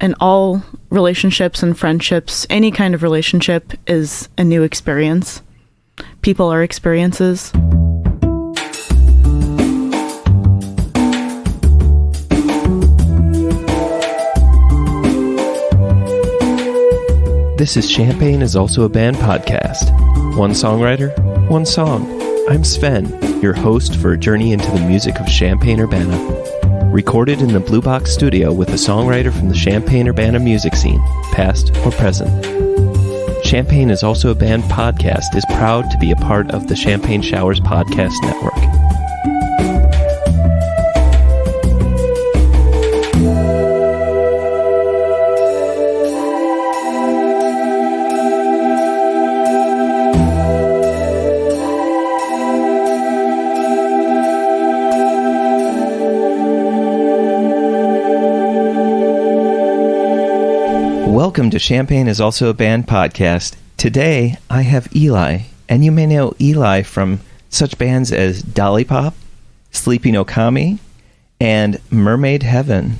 and all relationships and friendships, any kind of relationship is a new experience. People are experiences. This is Champagne is Also a Band podcast. One songwriter, one song. I'm Sven, your host for a journey into the music of Champaign-Urbana. Recorded in the Blue Box studio with a songwriter from the Champaign-Urbana music scene, past or present. Champagne is Also a Band podcast is proud to be a part of the Champagne Showers Podcast Network. Welcome to Champagne is Also a Band podcast. Today, I have Eli, and you may know Eli from such bands as Dalipop, Sleeping Okami, and Mermaid Heaven.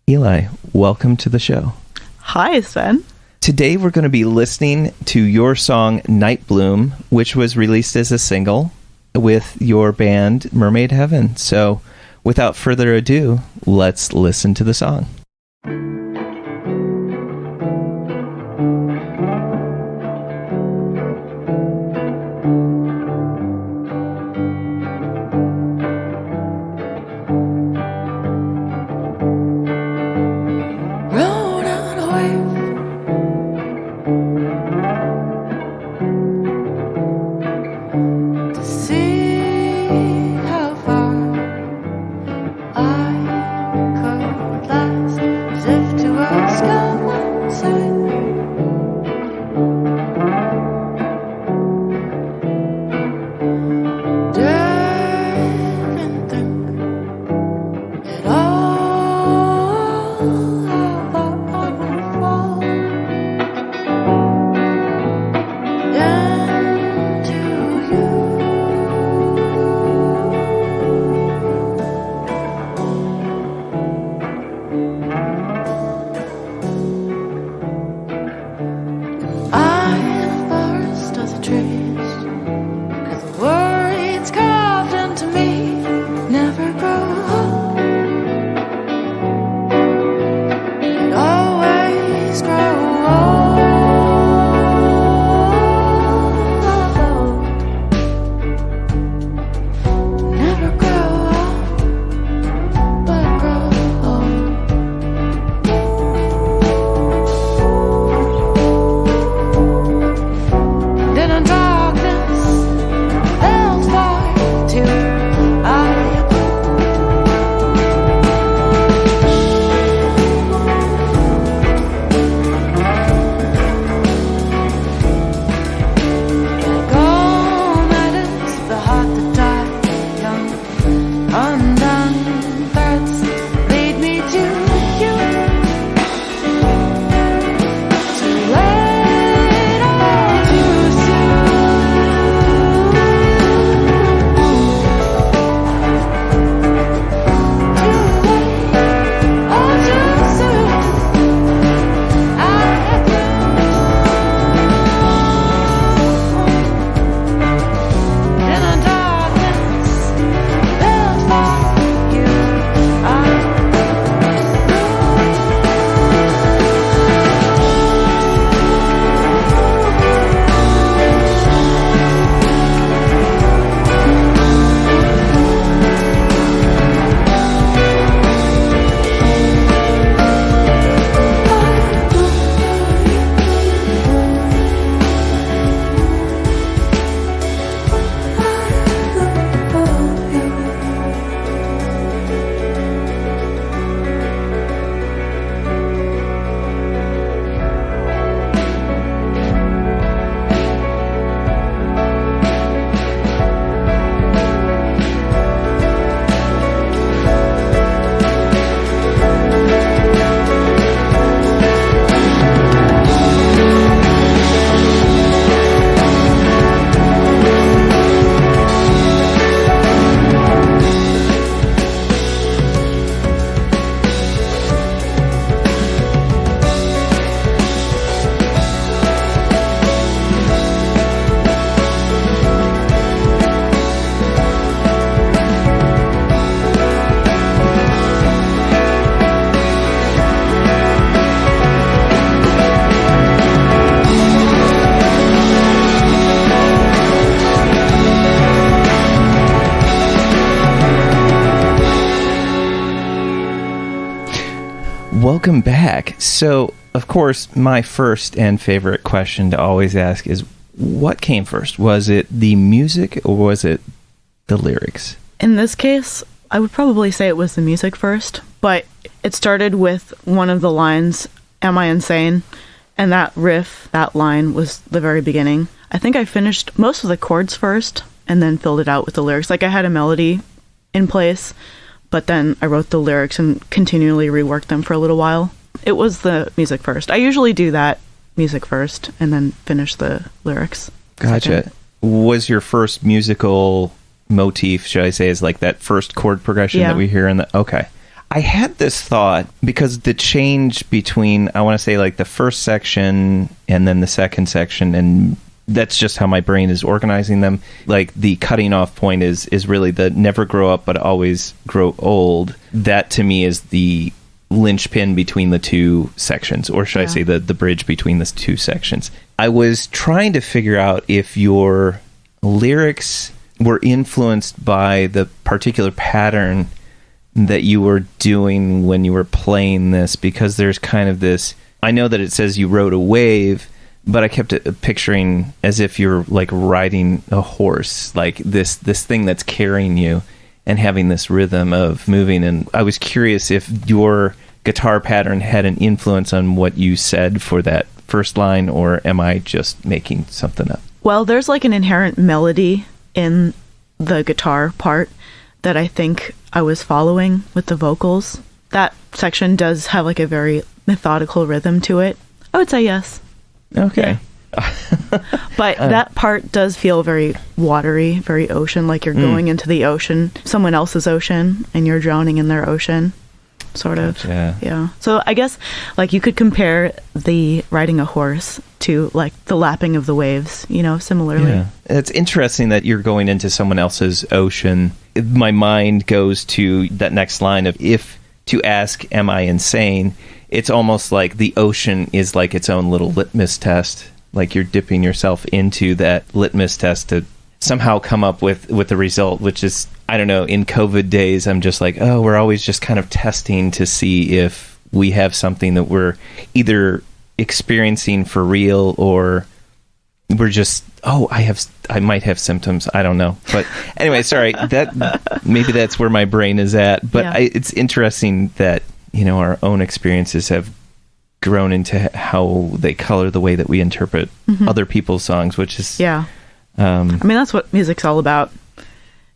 Eli, welcome to the show. Hi, Sven. Today, we're going to be listening to your song Nightbloom, which was released as a single with your band Mermaid Heaven. So, without further ado, let's listen to the song. Welcome back. So, of course, my first and favorite question to always ask is, what came first? Was it the music or was it the lyrics? In this case, I would probably say it was the music first, but it started with one of the lines, "Am I insane?" And that riff, that line, was the very beginning. I think I finished most of the chords first and then filled it out with the lyrics. Like, I had a melody in place, but then I wrote the lyrics and continually reworked them for a little while. It was the music first. I usually do that, music first, and then finish the lyrics. Gotcha. Second. Was your first musical motif, should I say, is like that first chord progression Yeah. that we hear in the... Okay. I had this thought, because the change between, I want to say, like the first section and then the second section, and that's just how my brain is organizing them. Like, the cutting off point is really the never grow up but always grow old. That to me is the linchpin between the two sections, or should I say the bridge between the two sections. I was trying to figure out if your lyrics were influenced by the particular pattern that you were doing when you were playing this, because there's kind of this, I know that it says you rode a wave, but I kept picturing as if you're like riding a horse, like this thing that's carrying you and having this rhythm of moving. And I was curious if your guitar pattern had an influence on what you said for that first line, or am I just making something up? Well, there's like an inherent melody in the guitar part that I think I was following with the vocals. That section does have like a very methodical rhythm to it. I would say yes. Okay. Yeah. But that part does feel very watery, very ocean, like you're going into the ocean, someone else's ocean, and you're drowning in their ocean, sort of. Gotcha. Yeah. So I guess like you could compare the riding a horse to like the lapping of the waves, you know, similarly. Yeah. It's interesting that you're going into someone else's ocean. My mind goes to that next line of, if to ask, am I insane? It's almost like the ocean is like its own little litmus test. Like you're dipping yourself into that litmus test to somehow come up with the result, which is, I don't know, in COVID days, I'm just like, oh, we're always just kind of testing to see if we have something that we're either experiencing for real, or we're just, I might have symptoms. I don't know. But anyway, sorry, that maybe that's where my brain is at. But Yeah. It's interesting that, you know, our own experiences have grown into how they color the way that we interpret other people's songs, which is... Yeah. I mean, that's what music's all about,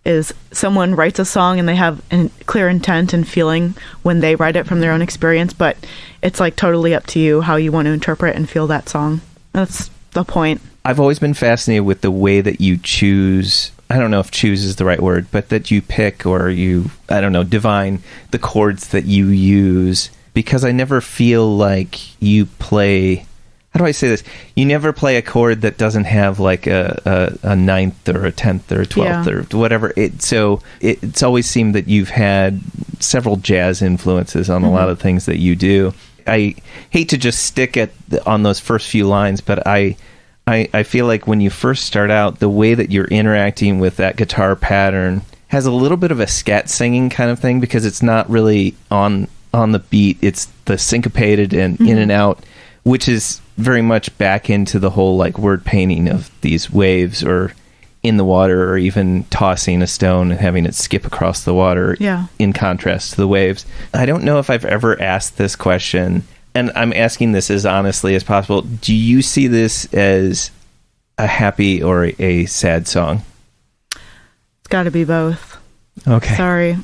is someone writes a song and they have a clear intent and feeling when they write it from their own experience, but it's like totally up to you how you want to interpret and feel that song. That's the point. I've always been fascinated with the way that you choose, I don't know if choose is the right word, but that you pick, or you, I don't know, divine the chords that you use, because I never feel like you play, how do I say this? You never play a chord that doesn't have like a ninth or a 10th or a 12th or whatever. It's always seemed that you've had several jazz influences on a lot of things that you do. I hate to just stick on those first few lines, but I feel like when you first start out, the way that you're interacting with that guitar pattern has a little bit of a scat singing kind of thing, because it's not really on the beat. It's the syncopated and in and out, which is very much back into the whole like word painting of these waves, or in the water, or even tossing a stone and having it skip across the water, in contrast to the waves. I don't know if I've ever asked this question, and I'm asking this as honestly as possible. Do you see this as a happy or a sad song? It's got to be both. Okay. Sorry.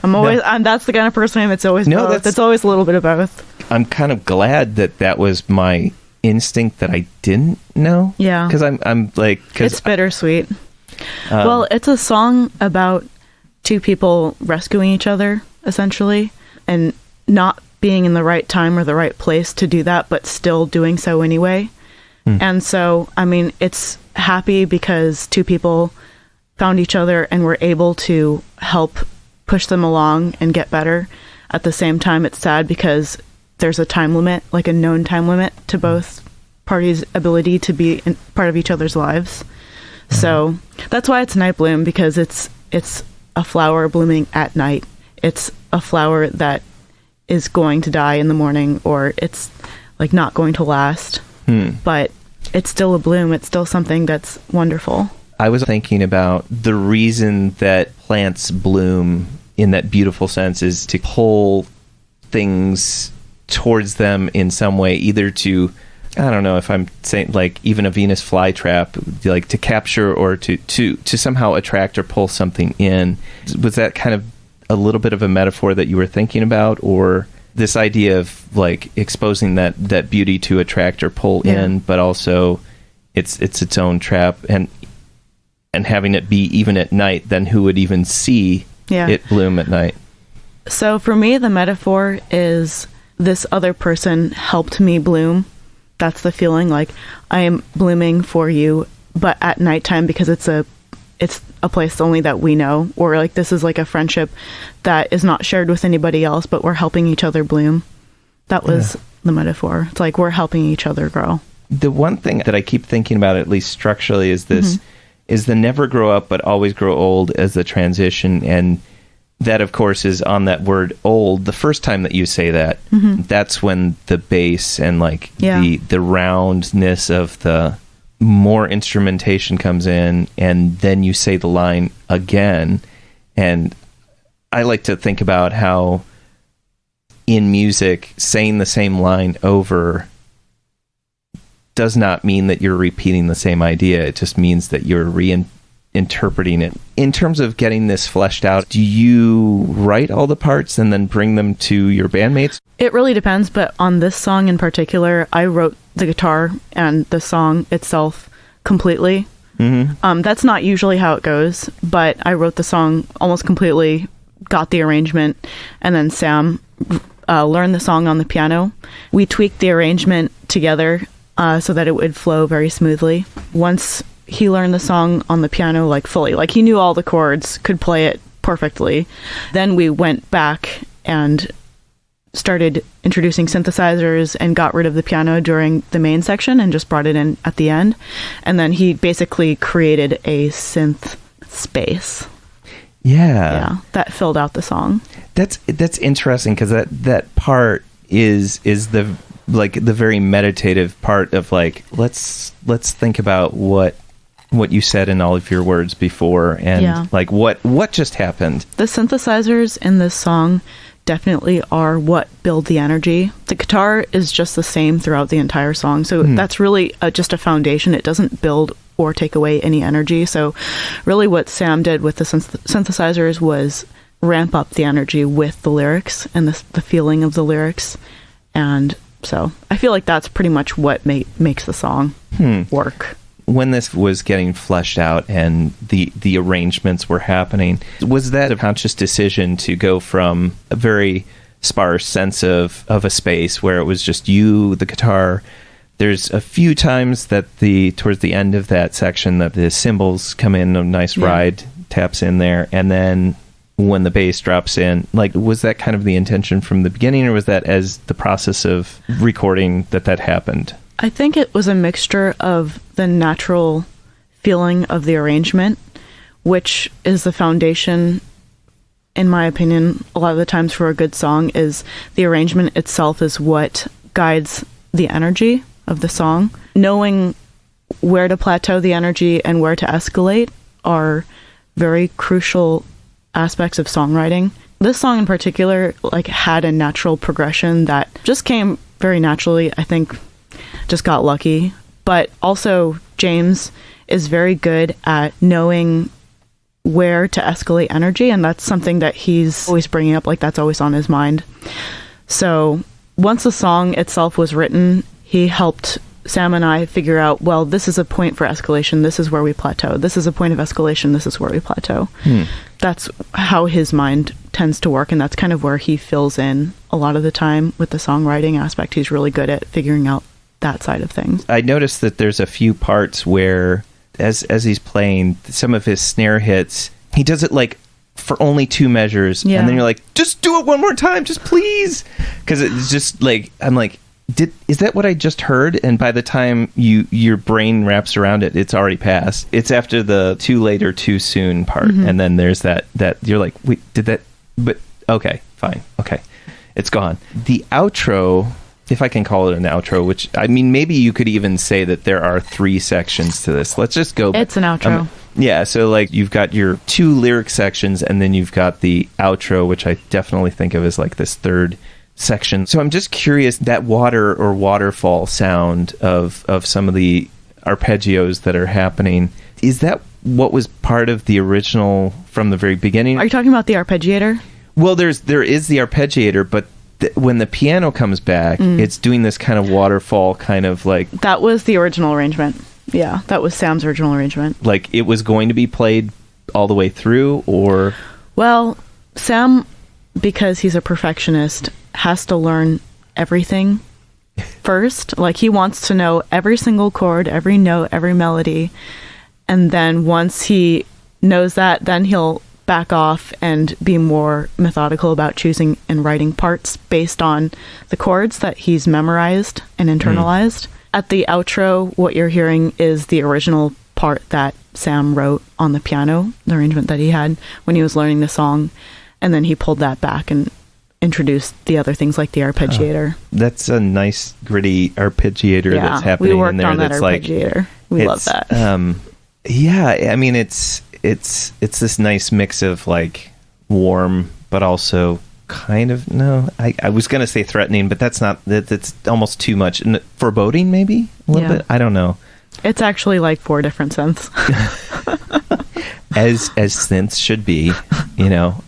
That's the kind of person I am. It's always both. It's always a little bit of both. I'm kind of glad that was my instinct that I didn't know. Yeah. Because I'm like... It's bittersweet. Well, it's a song about two people rescuing each other, essentially, and not being in the right time or the right place to do that, but still doing so anyway. And so, I mean, it's happy because two people found each other and were able to help push them along and get better. At the same time, it's sad because there's a time limit, like a known time limit to both parties' ability to be part of each other's lives. So that's why it's Nightbloom, because it's a flower blooming at night. It's a flower that is going to die in the morning, or it's like not going to last. But it's still a bloom. It's still something that's wonderful. I was thinking about the reason that plants bloom in that beautiful sense is to pull things towards them in some way, either to, I don't know if I'm saying like even a Venus flytrap, like to capture or to somehow attract or pull something in. Was that kind of a little bit of a metaphor that you were thinking about, or this idea of like exposing that beauty to attract or pull in, but also it's its own trap, and having it be even at night, then who would even see it bloom at night? So for me, the metaphor is this other person helped me bloom. That's the feeling, like I am blooming for you, but at nighttime, because it's a place only that we know, or like this is like a friendship that is not shared with anybody else, but we're helping each other bloom. That was the metaphor. It's like we're helping each other grow. The one thing that I keep thinking about, at least structurally, is this, is the never grow up but always grow old as the transition. And that, of course, is on that word old. The first time that you say that, that's when the bass and like the roundness of the more instrumentation comes in, and then you say the line again. And I like to think about how in music, saying the same line over does not mean that you're repeating the same idea. It just means that you're reinterpreting it. In terms of getting this fleshed out, do you write all the parts and then bring them to your bandmates? It really depends, but on this song in particular, I wrote the guitar and the song itself completely. That's not usually how it goes, but I wrote the song almost completely, got the arrangement, and then Sam learned the song on the piano. We tweaked the arrangement together so that it would flow very smoothly. Once he learned the song on the piano, like fully, like he knew all the chords, could play it perfectly. Then we went back and started introducing synthesizers and got rid of the piano during the main section and just brought it in at the end. And then he basically created a synth space. Yeah, that filled out the song. That's interesting, because that part is the like the very meditative part of like let's think about what you said in all of your words before, and like what just happened. The synthesizers in this song definitely are what build the energy. The guitar is just the same throughout the entire song, so that's really just a foundation. It doesn't build or take away any energy. So really what Sam did with the synthesizers was ramp up the energy with the lyrics and the feeling of the lyrics. And so I feel like that's pretty much what makes the song work. When this was getting fleshed out and the arrangements were happening, was that a conscious decision to go from a very sparse sense of a space where it was just you, the guitar? There's a few times that towards the end of that section that the cymbals come in, a nice ride taps in there, and then when the bass drops in, like, was that kind of the intention from the beginning, or was that as the process of recording that happened? I think it was a mixture of the natural feeling of the arrangement, which is the foundation, in my opinion, a lot of the times for a good song, is the arrangement itself is what guides the energy of the song. Knowing where to plateau the energy and where to escalate are very crucial aspects of songwriting. This song in particular, like, had a natural progression that just came very naturally. I think just got lucky. But also James is very good at knowing where to escalate energy, and that's something that he's always bringing up, like that's always on his mind. So once the song itself was written, he helped Sam and I figure out, well, this is a point for escalation, this is where we plateau. This is a point of escalation, this is where we plateau. That's how his mind tends to work, and that's kind of where he fills in a lot of the time with the songwriting aspect. He's really good at figuring out that side of things. I noticed that there's a few parts where as he's playing some of his snare hits, he does it like for only 2 measures, and then you're like, just do it one more time, just please, because it's just like, I'm like, is that what I just heard? And by the time your brain wraps around it, it's already passed. It's after the too late or too soon part, and then there's that you're like, wait, did that? But okay, fine, okay. it's gone. The outro, if I can call it an outro, which, I mean, maybe you could even say that there are 3 sections to this. Let's just go. It's an outro. Yeah, so like you've got your 2 lyric sections, and then you've got the outro, which I definitely think of as like this 3rd section. So I'm just curious, that water or waterfall sound of some of the arpeggios that are happening, is that what was part of the original from the very beginning? Are you talking about the arpeggiator? Well, there is the arpeggiator, but when the piano comes back, it's doing this kind of waterfall kind of like... That was the original arrangement. Yeah, that was Sam's original arrangement. Like it was going to be played all the way through, or... Well, Sam, because he's a perfectionist, has to learn everything first. Like he wants to know every single chord, every note, every melody. And then once he knows that, then he'll back off and be more methodical about choosing and writing parts based on the chords that he's memorized and internalized. At the outro, what you're hearing is the original part that Sam wrote on the piano, the arrangement that he had when he was learning the song. And then he pulled that back and introduced the other things like the arpeggiator. That's a nice gritty arpeggiator that's happening we worked in there. on that That's arpeggiator. Like, we love that. Yeah, I mean it's this nice mix of like warm, but also kind of I was gonna say threatening, but that's almost too much. Foreboding, maybe a little bit. I don't know. It's actually like 4 different synths. as synths should be, you know.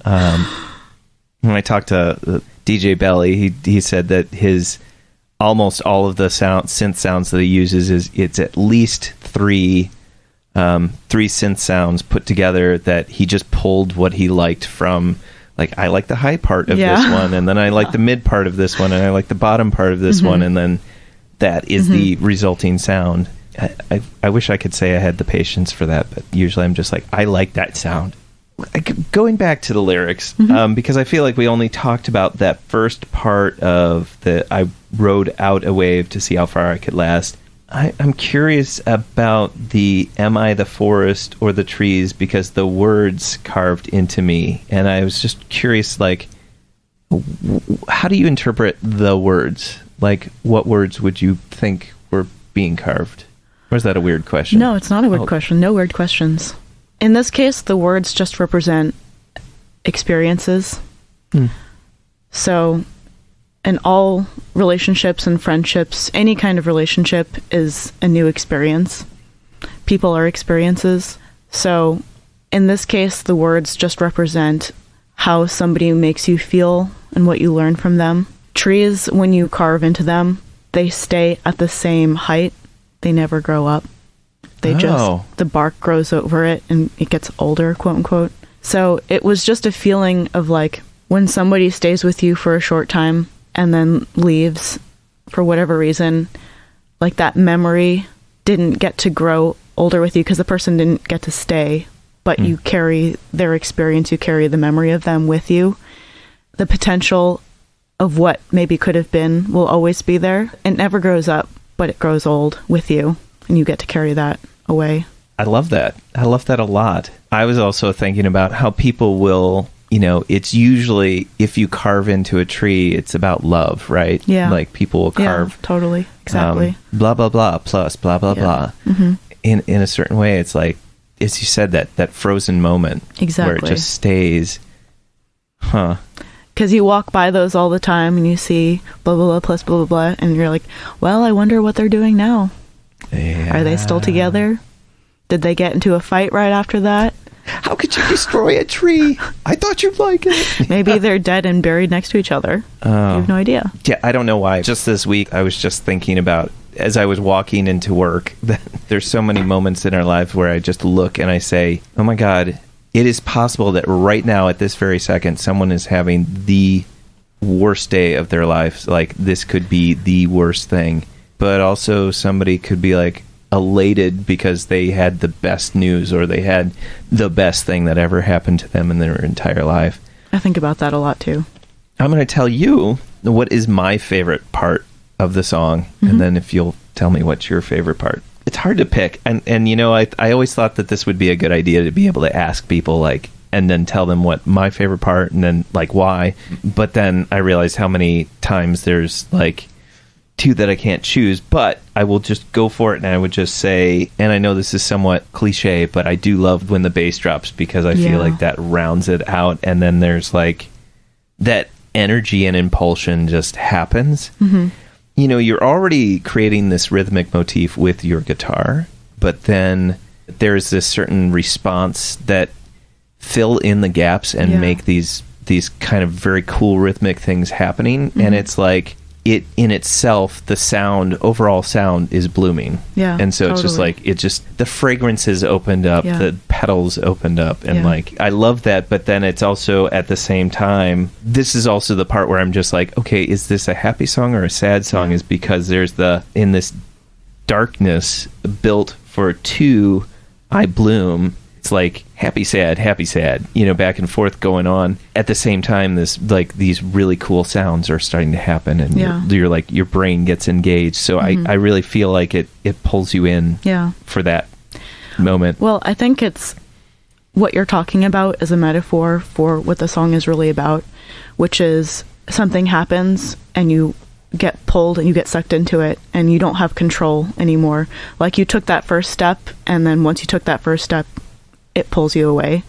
When I talked to DJ Belly, he said that his almost all of the synth sounds that he uses it's at least 3 synth sounds put together that he just pulled what he liked from. Like, I like the high part of this one, and then I like the mid part of this one, and I like the bottom part of this one, and then that is the resulting sound. I wish I could say I had the patience for that, but usually I'm just like, I like that sound. Going back to the lyrics, because I feel like we only talked about that first part of I rode out a wave to see how far I could last. I'm curious about the am I the forest or the trees, because the words carved into me, and I was just curious, like, how do you interpret the words? Like, what words would you think were being carved? Or is that a weird question? No, it's not a weird question. No weird questions. In this case, the words just represent experiences. So in all relationships and friendships, any kind of relationship is a new experience. People are experiences. So in this case, the words just represent how somebody makes you feel and what you learn from them. Trees, when you carve into them, they stay at the same height. They never grow up. They the bark grows over it and it gets older, quote unquote. So it was just a feeling of like when somebody stays with you for a short time and then leaves for whatever reason, like that memory didn't get to grow older with you because the person didn't get to stay, but you carry their experience, you carry the memory of them with you. The potential of what maybe could have been will always be there. It never grows up, but it grows old with you, and you get to carry that away. I love that. I love that a lot. I was also thinking about how people will, you know, it's usually if you carve into a tree, it's about love, right? Yeah. Like people will carve. Yeah, totally. Exactly. Blah, blah, blah, plus blah, blah, blah. In a certain way, it's like, as you said, that frozen moment. Exactly. Where it just stays. Because you walk by those all the time and you see blah, blah, blah, plus blah, blah, blah. And you're like, well, I wonder what they're doing now. Yeah. Are they still together? Did they get into a fight right after that? How could you destroy a tree? I thought you'd like it. Maybe they're dead and buried next to each other. You have no idea. Yeah, I don't know why. Just this week, I was just thinking about, as I was walking into work, that there's so many moments in our life where I just look and I say, oh my God, it is possible that right now at this very second, someone is having the worst day of their life. Like, this could be the worst thing. But also somebody could be like elated because they had the best news or they had the best thing that ever happened to them in their entire life. I think about that a lot too. I'm going to tell you what is my favorite part of the song, and then if you'll tell me what's your favorite part. It's hard to pick, and you know, I always thought that this would be a good idea to be able to ask people, like, and then tell them what my favorite part and then like why. But then I realized how many times there's like two that I can't choose, but I will just go for it. And I would just say, and I know this is somewhat cliche, but I do love when the bass drops because I feel like that rounds it out. And then there's like that energy and impulsion just happens. Mm-hmm. You know, you're already creating this rhythmic motif with your guitar, but then there's this certain response that fill in the gaps and make these kind of very cool rhythmic things happening. Mm-hmm. And it's like, it in itself, the overall sound is blooming. Yeah. And so it's just like, the fragrances opened up, the petals opened up, and like, I love that. But then it's also at the same time, this is also the part where I'm just like, okay, is this a happy song or a sad song? Is because there's in this darkness built for two, I bloom. It's like happy, sad, you know, back and forth going on. At the same time, these really cool sounds are starting to happen, and you're like, your brain gets engaged. So I really feel like it pulls you in for that moment. Well, I think it's what you're talking about is a metaphor for what the song is really about, which is something happens and you get pulled and you get sucked into it and you don't have control anymore. Like you took that first step, and then once you took that first step, it pulls you away.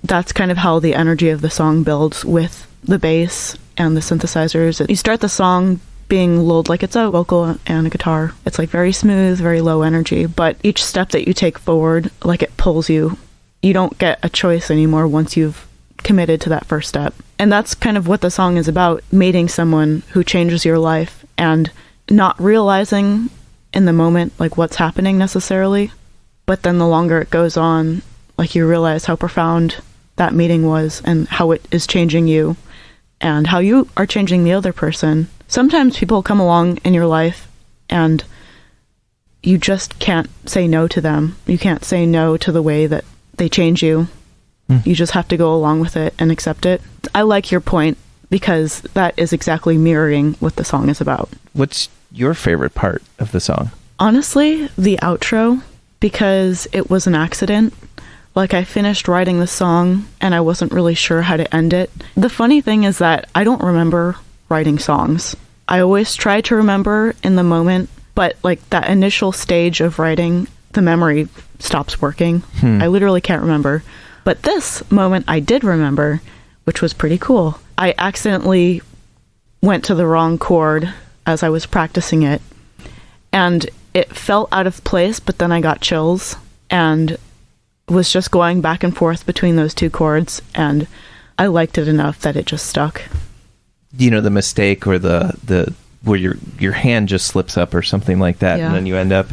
That's kind of how the energy of the song builds with the bass and the synthesizers. You start the song being lulled like it's a vocal and a guitar. It's like very smooth, very low energy, but each step that you take forward, like it pulls you. You don't get a choice anymore once you've committed to that first step. And that's kind of what the song is about, meeting someone who changes your life and not realizing in the moment like what's happening necessarily. But then the longer it goes on, like you realize how profound that meeting was and how it is changing you and how you are changing the other person. Sometimes people come along in your life and you just can't say no to them. You can't say no to the way that they change you. You just have to go along with it and accept it. I like your point because that is exactly mirroring what the song is about. What's your favorite part of the song? Honestly, the outro, because it was an accident. Like, I finished writing the song and I wasn't really sure how to end it. The funny thing is that I don't remember writing songs. I always try to remember in the moment, but like that initial stage of writing, the memory stops working. I literally can't remember. But this moment I did remember, which was pretty cool. I accidentally went to the wrong chord as I was practicing it, and it felt out of place, but then I got chills and was just going back and forth between those two chords, and I liked it enough that it just stuck. You know, the mistake or the where your hand just slips up or something like that, and then you end up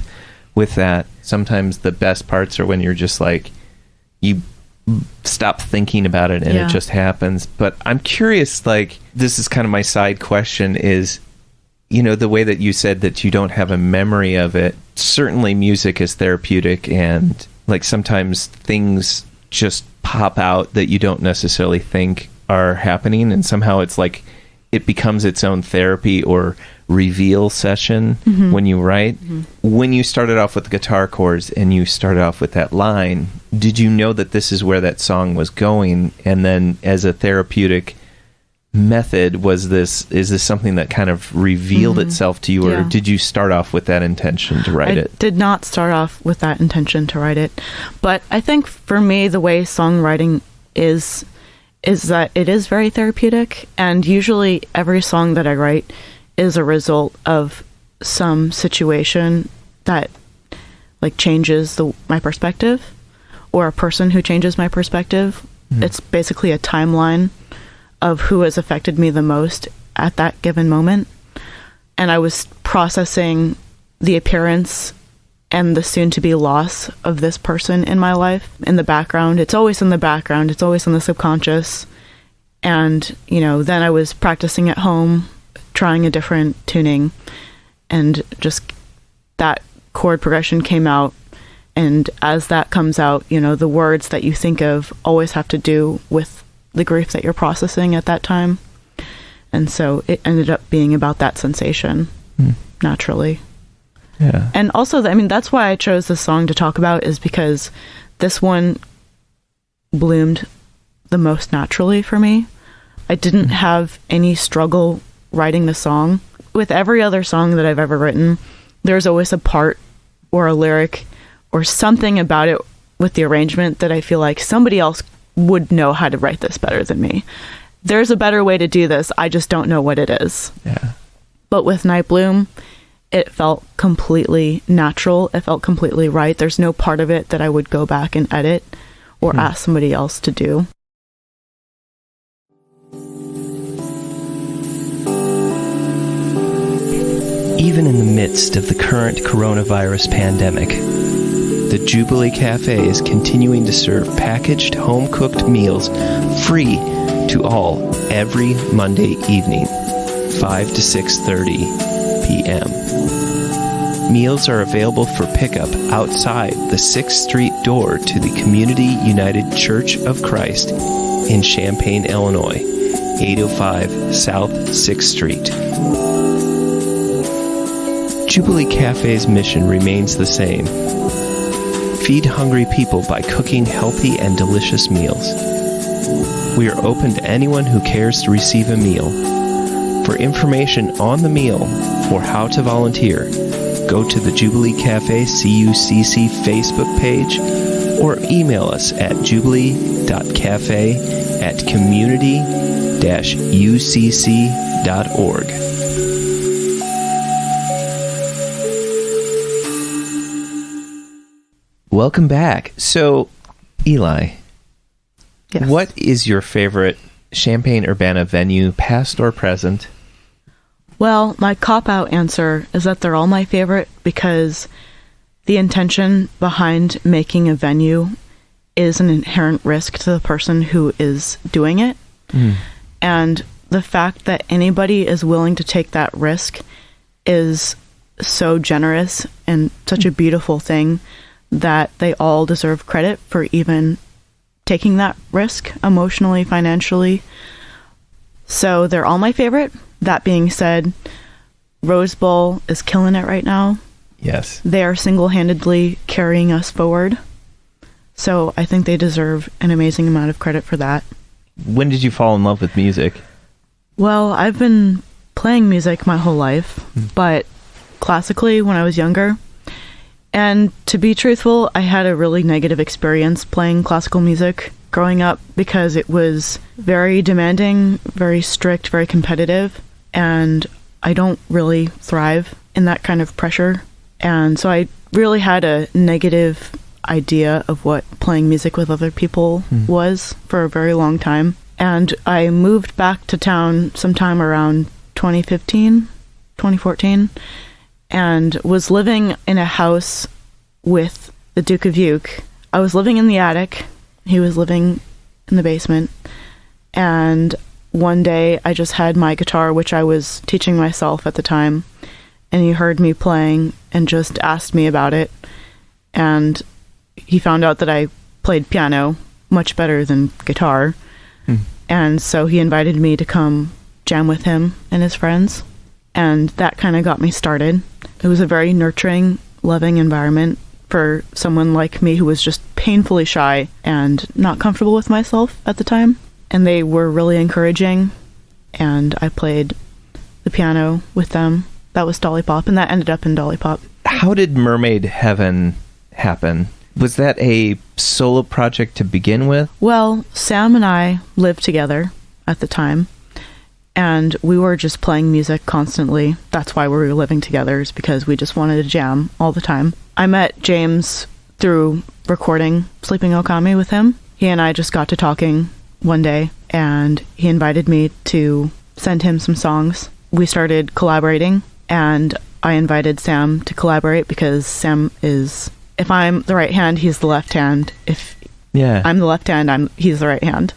with that. Sometimes the best parts are when you're just like, you stop thinking about it and it just happens. But I'm curious, like, this is kind of my side question is, you know, the way that you said that you don't have a memory of it. Certainly music is therapeutic, and like sometimes things just pop out that you don't necessarily think are happening, and somehow it's like it becomes its own therapy or reveal session when you write. When you started off with the guitar chords and you started off with that line, did you know that this is where that song was going? And then as a therapeutic method, is this something that kind of revealed itself to you, or did you start off with that intention to write it? I did not start off with that intention to write it, but I think for me the way songwriting is that it is very therapeutic, and usually every song that I write is a result of some situation that like changes my perspective, or a person who changes my perspective. It's basically a timeline of who has affected me the most at that given moment. And I was processing the appearance and the soon-to-be loss of this person in my life in the background. It's always in the background. It's always in the subconscious. And, you know, then I was practicing at home, trying a different tuning, and just that chord progression came out. And as that comes out, you know, the words that you think of always have to do with the grief that you're processing at that time. And so it ended up being about that sensation naturally. Yeah. And also, I mean, that's why I chose this song to talk about, is because this one bloomed the most naturally for me. I didn't have any struggle writing the song. With every other song that I've ever written, there's always a part or a lyric or something about it with the arrangement that I feel like somebody else would know how to write this better than me. There's a better way to do this. I just don't know what it is. Yeah. But with Nightbloom, it felt completely natural. It felt completely right. There's no part of it that I would go back and edit or ask somebody else to do. Even in the midst of the current coronavirus pandemic, the Jubilee Cafe is continuing to serve packaged, home-cooked meals free to all every Monday evening, 5 to 6:30 p.m. Meals are available for pickup outside the 6th Street door to the Community United Church of Christ in Champaign, Illinois, 805 South 6th Street. Jubilee Cafe's mission remains the same. Feed hungry people by cooking healthy and delicious meals. We are open to anyone who cares to receive a meal. For information on the meal or how to volunteer, go to the Jubilee Cafe CUCC Facebook page or email us at jubilee.cafe@community-ucc.org. Welcome back. So, Eli, Yes. What is your favorite Champaign-Urbana venue, past or present? Well, my cop-out answer is that they're all my favorite because the intention behind making a venue is an inherent risk to the person who is doing it. And the fact that anybody is willing to take that risk is so generous and such a beautiful thing that they all deserve credit for even taking that risk emotionally, financially. So they're all my favorite. That being said, Rose Bowl is killing it right now. Yes. They are single-handedly carrying us forward. So I think they deserve an amazing amount of credit for that. When did you fall in love with music? Well, I've been playing music my whole life, but classically when I was younger. And to be truthful, I had a really negative experience playing classical music growing up because it was very demanding, very strict, very competitive, and I don't really thrive in that kind of pressure. And so I really had a negative idea of what playing music with other people was for a very long time. And I moved back to town sometime around 2015, 2014, and was living in a house with the Duke of Uke. I was living in the attic. He was living in the basement. And one day I just had my guitar, which I was teaching myself at the time, and he heard me playing and just asked me about it. And he found out that I played piano much better than guitar. And so he invited me to come jam with him and his friends. And that kind of got me started. It was a very nurturing, loving environment for someone like me who was just painfully shy and not comfortable with myself at the time. And they were really encouraging. And I played the piano with them. That was Dalipop, and that ended up in Dalipop. How did Mermaid Heaven happen? Was that a solo project to begin with? Well, Sam and I lived together at the time. And we were just playing music constantly. That's why we were living together, is because we just wanted to jam all the time. I met James through recording Sleeping Okami with him. He and I just got to talking one day, and he invited me to send him some songs. We started collaborating, and I invited Sam to collaborate because Sam is, if I'm the right hand, he's the left hand. If I'm the left hand, he's the right hand.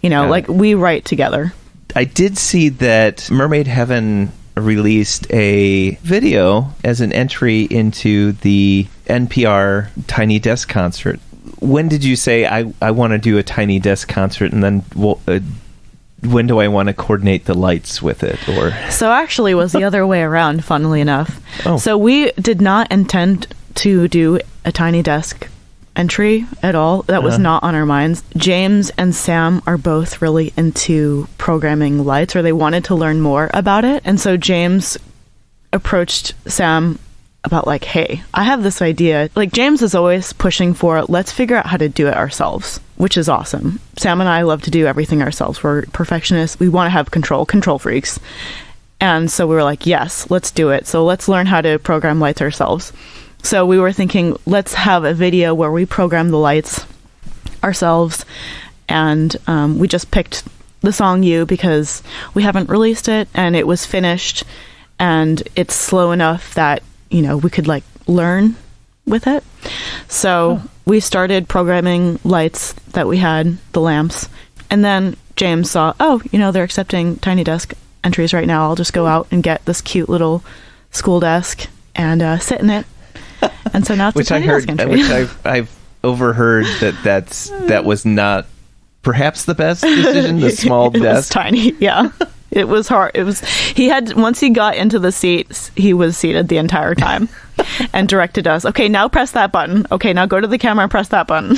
You know, like we write together. I did see that Mermaid Heaven released a video as an entry into the NPR Tiny Desk concert. When did you say, I want to do a Tiny Desk concert, and then when do I want to coordinate the lights with it? Or So actually it was the other way around, funnily enough. Oh. So we did not intend to do a Tiny Desk entry at all. That was not on our minds. James and Sam are both really into programming lights, or they wanted to learn more about it. And so James approached Sam about like, hey, I have this idea. Like, James is always pushing for, let's figure out how to do it ourselves, which is awesome. Sam and I love to do everything ourselves. We're perfectionists. We want to have control freaks. And so we were like, yes, let's do it. So let's learn how to program lights ourselves. So we were thinking, let's have a video where we program the lights ourselves. And we just picked the song You because we haven't released it and it was finished and it's slow enough that, you know, we could like learn with it. So we started programming lights that we had, the lamps. And then James saw, oh, you know, they're accepting Tiny Desk entries right now. I'll just go out and get this cute little school desk and sit in it. And so now it's a Tiny Desk entry. Which I've overheard that was not perhaps the best decision, the small desk. It was tiny, yeah. It was hard. Once he got into the seat, he was seated the entire time and directed us, okay, now press that button. Okay, now go to the camera and press that button.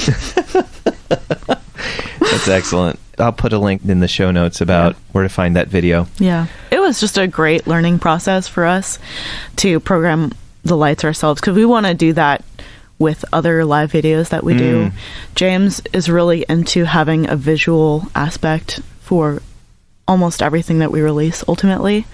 That's excellent. I'll put a link in the show notes about where to find that video. Yeah. It was just a great learning process for us to program the lights ourselves because we want to do that with other live videos that we do. James is really into having a visual aspect for almost everything that we release ultimately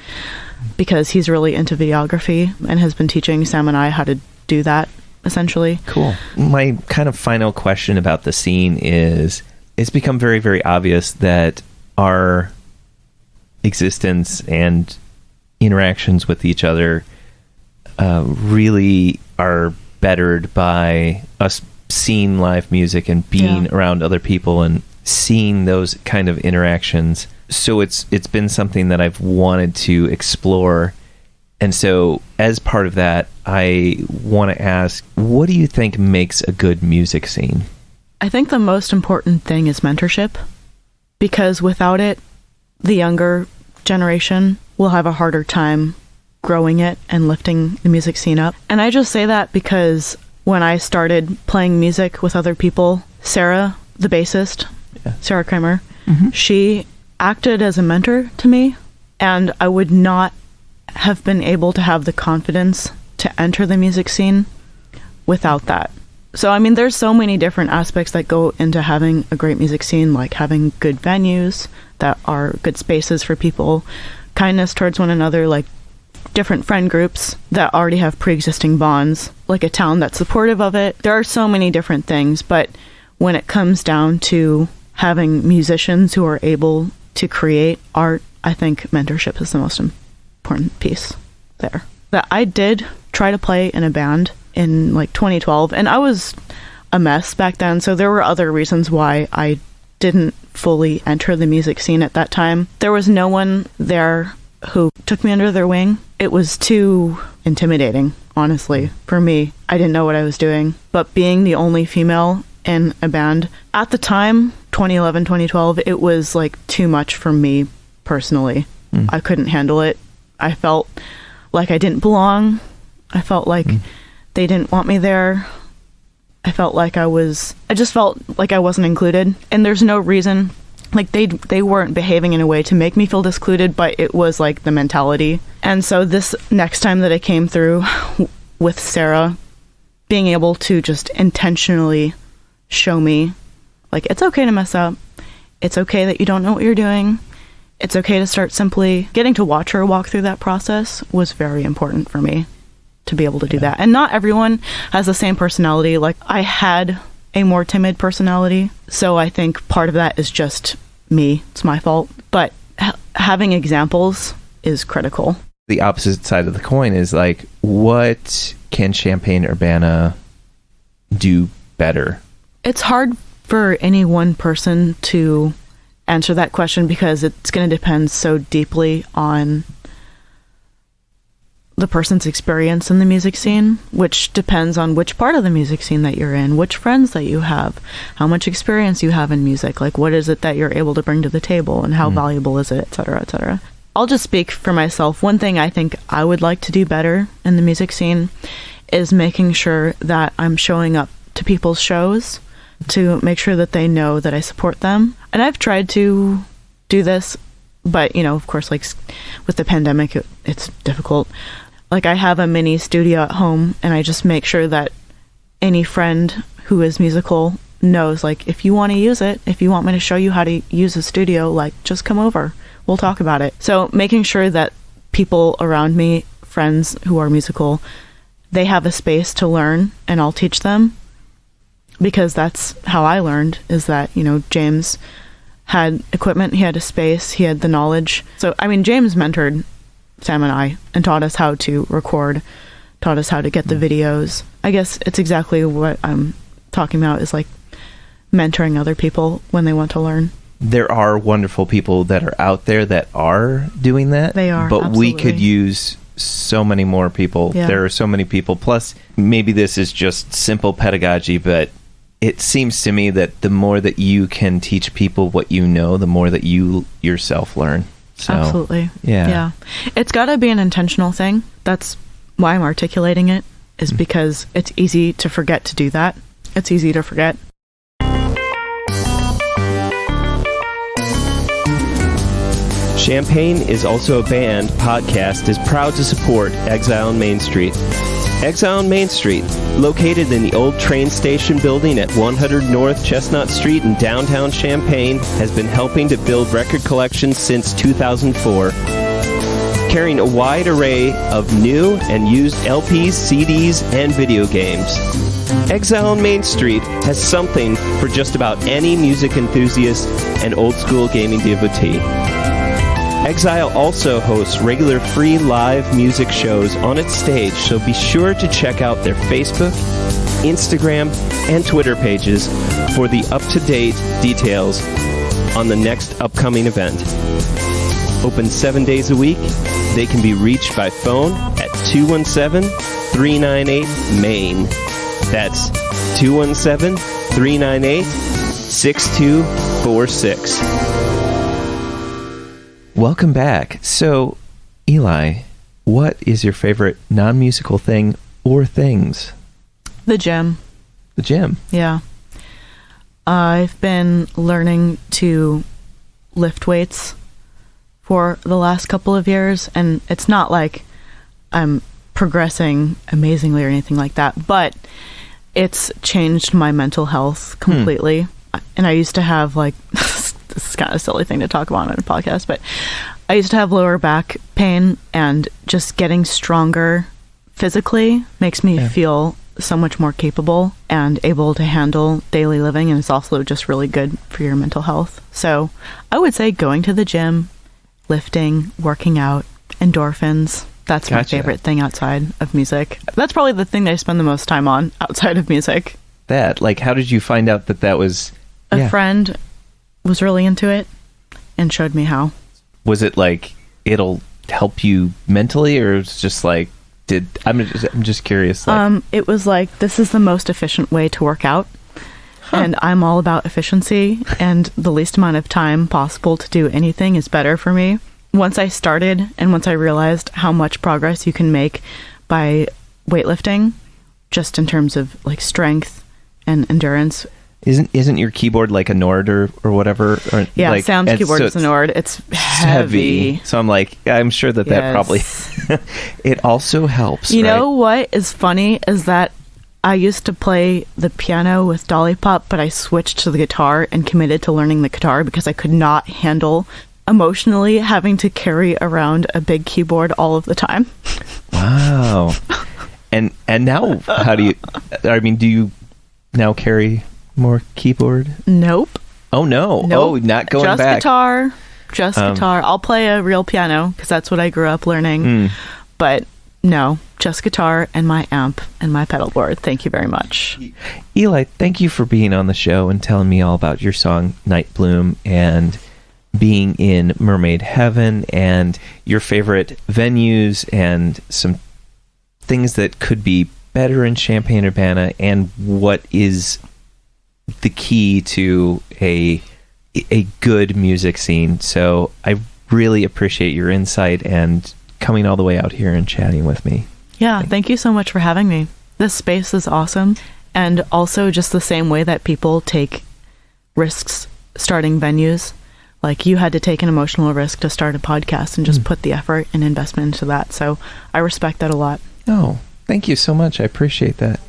because he's really into videography and has been teaching Sam and I how to do that essentially. Cool. My kind of final question about the scene is, it's become very, very obvious that our existence and interactions with each other really are bettered by us seeing live music and being around other people and seeing those kind of interactions. So it's been something that I've wanted to explore. And so as part of that, I want to ask, what do you think makes a good music scene? I think the most important thing is mentorship, because without it, the younger generation will have a harder time growing it and lifting the music scene up. And I just say that because when I started playing music with other people, Sarah, the bassist, Sarah Kramer, she acted as a mentor to me, and I would not have been able to have the confidence to enter the music scene without that. So, I mean, there's so many different aspects that go into having a great music scene, like having good venues that are good spaces for people, kindness towards one another, like different friend groups that already have pre-existing bonds, like a town that's supportive of it. There are so many different things, but when it comes down to having musicians who are able to create art, I think mentorship is the most important piece there. That I did try to play in a band in like 2012, and I was a mess back then, so there were other reasons why I didn't fully enter the music scene at that time. There was no one there who took me under their wing. It was too intimidating, honestly, for me. I didn't know what I was doing, but being the only female in a band at the time, 2011, 2012, it was like too much for me personally. I couldn't handle it. I felt like I didn't belong. I felt like they didn't want me there. I just felt like I wasn't included. And there's no reason, like they weren't behaving in a way to make me feel excluded, but it was like the mentality. And so this next time that I came through with Sarah, being able to just intentionally show me, like, it's okay to mess up. It's okay that you don't know what you're doing. It's okay to start simply. Getting to watch her walk through that process was very important for me to be able to do that. And not everyone has the same personality. Like, I had a more timid personality, so I think part of that is just me. It's my fault. But having examples is critical. The opposite side of the coin is like, what can Champaign-Urbana do better? It's hard for any one person to answer that question because it's going to depend so deeply on the person's experience in the music scene, which depends on which part of the music scene that you're in, which friends that you have, how much experience you have in music, like what is it that you're able to bring to the table and how valuable is it, etc., etc. I'll just speak for myself. One thing I think I would like to do better in the music scene is making sure that I'm showing up to people's shows to make sure that they know that I support them. And I've tried to do this, but, you know, of course, like with the pandemic, it's difficult. Like, I have a mini studio at home, and I just make sure that any friend who is musical knows, like, if you want to use it, if you want me to show you how to use a studio, like, just come over. We'll talk about it. So making sure that people around me, friends who are musical, they have a space to learn, and I'll teach them, because that's how I learned, is that, you know, James had equipment, he had a space, he had the knowledge. So, I mean, James mentored Sam and I and taught us how to record, taught us how to get the videos. I guess it's exactly what I'm talking about, is like mentoring other people when they want to learn. There are wonderful people that are out there that are doing that. They are, but absolutely. We could use so many more people. Yeah. There are so many people. Plus, maybe this is just simple pedagogy, but it seems to me that the more that you can teach people what you know, the more that you yourself learn. So, absolutely. Yeah. It's got to be an intentional thing. That's why I'm articulating it, is because it's easy to forget to do that. It's easy to forget. Champaign is Also a Band podcast is proud to support Exile on Main Street. Exile on Main Street, located in the old train station building at 100 North Chestnut Street in downtown Champaign, has been helping to build record collections since 2004. Carrying a wide array of new and used LPs, CDs, and video games. Exile on Main Street has something for just about any music enthusiast and old-school gaming devotee. Exile also hosts regular free live music shows on its stage, so be sure to check out their Facebook, Instagram, and Twitter pages for the up-to-date details on the next upcoming event. Open 7 days a week, they can be reached by phone at 217-398-MAIN. That's 217-398-6246. Welcome back. So, Eli, what is your favorite non-musical thing or things? The gym. The gym? Yeah. I've been learning to lift weights for the last couple of years, and it's not like I'm progressing amazingly or anything like that, but it's changed my mental health completely. And I used to have, like, this is kind of a silly thing to talk about on a podcast, but I used to have lower back pain, and just getting stronger physically makes me feel so much more capable and able to handle daily living, and it's also just really good for your mental health. So I would say going to the gym, lifting, working out, endorphins. That's my favorite thing outside of music. That's probably the thing that I spend the most time on outside of music. That, like, how did you find out that was... A friend was really into it and showed me how. Was it like, it'll help you mentally, or it's just like, I'm just curious. Like, it was like, this is the most efficient way to work out. And I'm all about efficiency, and the least amount of time possible to do anything is better for me. Once I started, and once I realized how much progress you can make by weightlifting, just in terms of like strength and endurance. Isn't your keyboard like a Nord or whatever? Or yeah, like, Sam's keyboard is a Nord. It's heavy. So I'm like, I'm sure that probably... It also helps, You know what is funny is that I used to play the piano with Dalipop, but I switched to the guitar and committed to learning the guitar because I could not handle emotionally having to carry around a big keyboard all of the time. Wow. And now, how do you... I mean, do you now carry... more keyboard? Nope. Oh, no. Nope. Oh, not going back. Just guitar. I'll play a real piano because that's what I grew up learning. But no, just guitar and my amp and my pedal board. Thank you very much. Eli, thank you for being on the show and telling me all about your song Nightbloom and being in Mermaid Heaven and your favorite venues and some things that could be better in Champaign-Urbana and what is the key to a good music scene. So I really appreciate your insight and coming all the way out here and chatting with me. Yeah, thank you so much for having me. This space is awesome, And also just the same way that people take risks starting venues. Like you had to take an emotional risk to start a podcast and just put the effort and investment into that. So I respect that a lot. Oh, thank you so much. I appreciate that.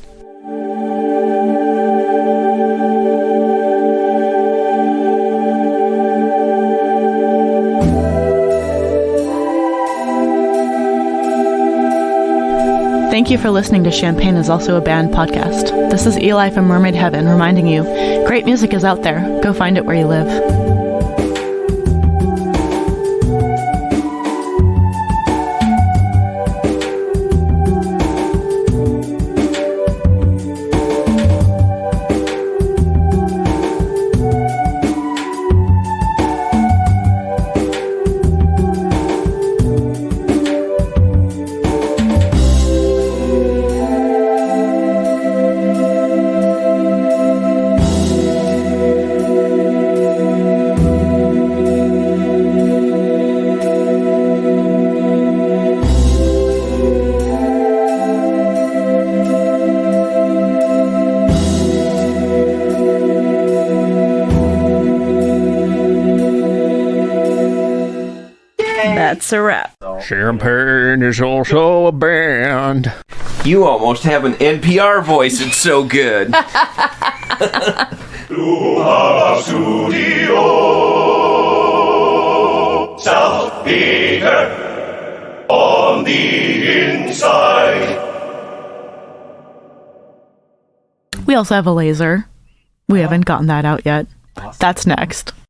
Thank you for listening to Champagne is Also a Band podcast. This is Eli from Mermaid Heaven reminding you, great music is out there. Go find it where you live. That's a wrap. Champagne is also a band. You almost have an NPR voice. It's so good. Studio South Peter on the inside. We also have a laser. We haven't gotten that out yet. That's next.